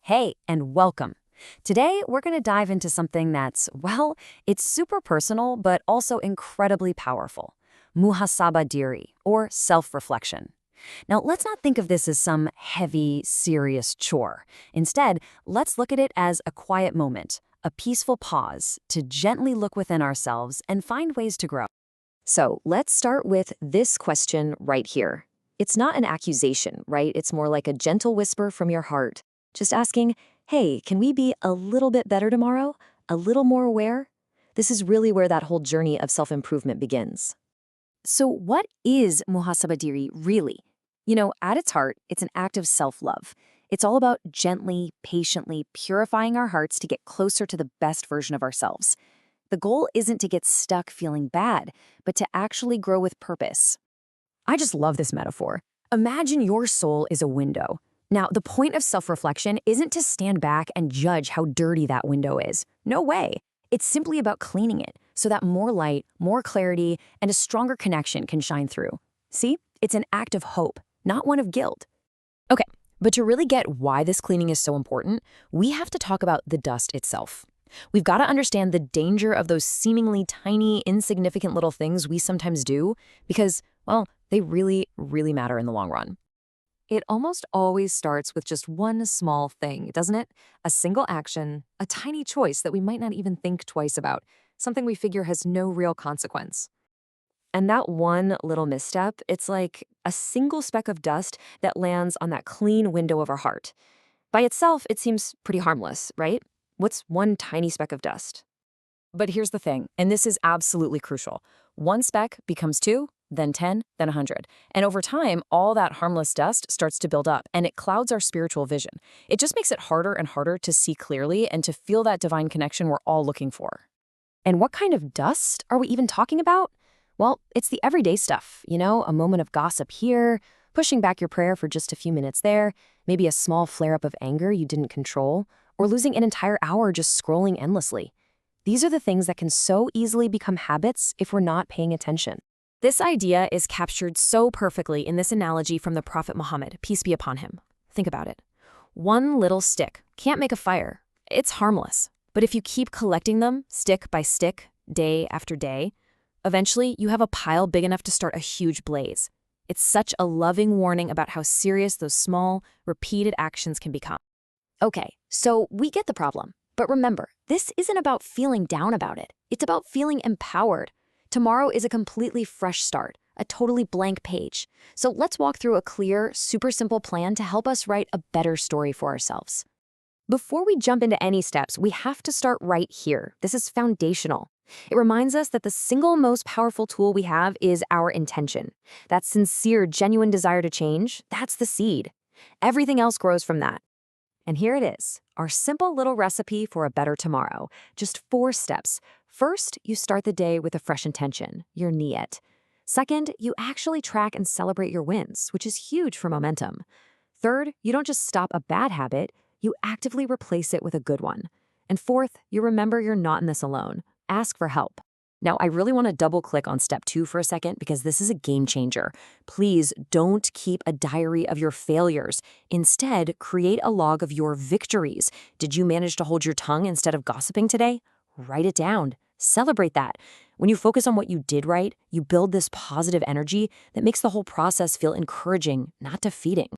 Hey, and welcome. Today, we're going to dive into something that's, well, it's super personal, but also incredibly powerful. Muhasabah Diri, or self-reflection. Now, let's not think of this as some heavy, serious chore. Instead, let's look at it as a quiet moment, a peaceful pause to gently look within ourselves and find ways to grow. So let's start with this question right here. It's not an accusation, right? It's more like a gentle whisper from your heart. Just asking, hey, can we be a little bit better tomorrow? A little more aware? This is really where that whole journey of self-improvement begins. So what is Muhasabah Diri really? At its heart, it's an act of self-love. It's all about gently, patiently purifying our hearts to get closer to the best version of ourselves. The goal isn't to get stuck feeling bad, but to actually grow with purpose. I just love this metaphor. Imagine your soul is a window. Now, the point of self-reflection isn't to stand back and judge how dirty that window is. No way. It's simply about cleaning it so that more light, more clarity, and a stronger connection can shine through. See? It's an act of hope, not one of guilt. Okay, but to really get why this cleaning is so important, we have to talk about the dust itself. We've got to understand the danger of those seemingly tiny, insignificant little things we sometimes do because, well, they really, really matter in the long run. It almost always starts with just one small thing, doesn't it? A single action, a tiny choice that we might not even think twice about, something we figure has no real consequence. And that one little misstep, it's like a single speck of dust that lands on that clean window of our heart. By itself, it seems pretty harmless, right? What's one tiny speck of dust? But here's the thing, and this is absolutely crucial. One speck becomes two, then 10, then 100. And over time, all that harmless dust starts to build up, and it clouds our spiritual vision. It just makes it harder and harder to see clearly and to feel that divine connection we're all looking for. And what kind of dust are we even talking about? Well, it's the everyday stuff, a moment of gossip here, pushing back your prayer for just a few minutes there, maybe a small flare-up of anger you didn't control, or losing an entire hour just scrolling endlessly. These are the things that can so easily become habits if we're not paying attention. This idea is captured so perfectly in this analogy from the Prophet Muhammad, peace be upon him. Think about it. One little stick can't make a fire. It's harmless. But if you keep collecting them, stick by stick, day after day, eventually you have a pile big enough to start a huge blaze. It's such a loving warning about how serious those small, repeated actions can become. Okay, so we get the problem. But remember, this isn't about feeling down about it. It's about feeling empowered. Tomorrow is a completely fresh start, a totally blank page. So let's walk through a clear, super simple plan to help us write a better story for ourselves. Before we jump into any steps, we have to start right here. This is foundational. It reminds us that the single most powerful tool we have is our intention. That sincere, genuine desire to change, that's the seed. Everything else grows from that. And here it is, our simple little recipe for a better tomorrow. Just 4 steps. First, you start the day with a fresh intention, your Niyyah. Second, you actually track and celebrate your wins, which is huge for momentum. Third, you don't just stop a bad habit, you actively replace it with a good one. And fourth, you remember you're not in this alone. Ask for help. Now, I really want to double-click on step 2 for a second because this is a game changer. Please don't keep a diary of your failures. Instead, create a log of your victories. Did you manage to hold your tongue instead of gossiping today? Write it down. Celebrate that. When you focus on what you did right, you build this positive energy that makes the whole process feel encouraging, not defeating.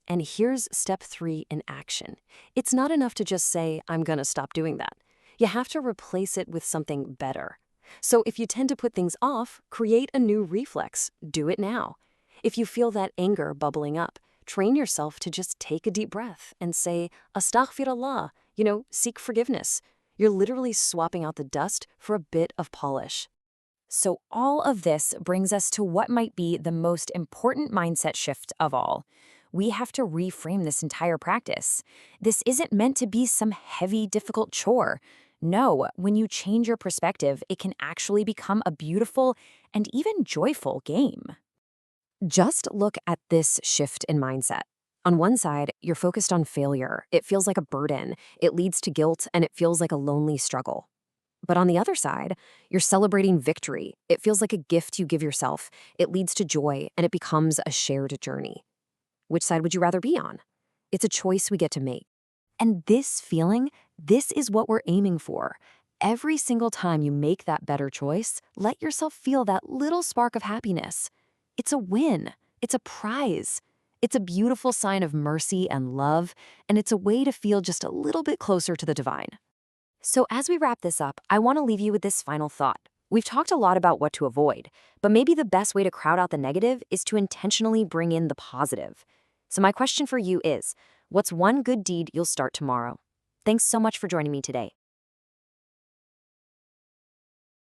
And here's step 3 in action. It's not enough to just say, I'm going to stop doing that. You have to replace it with something better. So if you tend to put things off, create a new reflex. Do it now. If you feel that anger bubbling up, train yourself to just take a deep breath and say, Astaghfirullah, seek forgiveness. You're literally swapping out the dust for a bit of polish. So all of this brings us to what might be the most important mindset shift of all. We have to reframe this entire practice. This isn't meant to be some heavy, difficult chore. No, when you change your perspective, it can actually become a beautiful and even joyful game. Just look at this shift in mindset. On one side, you're focused on failure. It feels like a burden. It leads to guilt, and it feels like a lonely struggle. But on the other side, you're celebrating victory. It feels like a gift you give yourself. It leads to joy, and it becomes a shared journey. Which side would you rather be on? It's a choice we get to make. And this feeling, this is what we're aiming for. Every single time you make that better choice, let yourself feel that little spark of happiness. It's a win. It's a prize. It's a beautiful sign of mercy and love, and it's a way to feel just a little bit closer to the divine. So as we wrap this up, I want to leave you with this final thought. We've talked a lot about what to avoid, but maybe the best way to crowd out the negative is to intentionally bring in the positive. So my question for you is, what's one good deed you'll start tomorrow? Thanks so much for joining me today.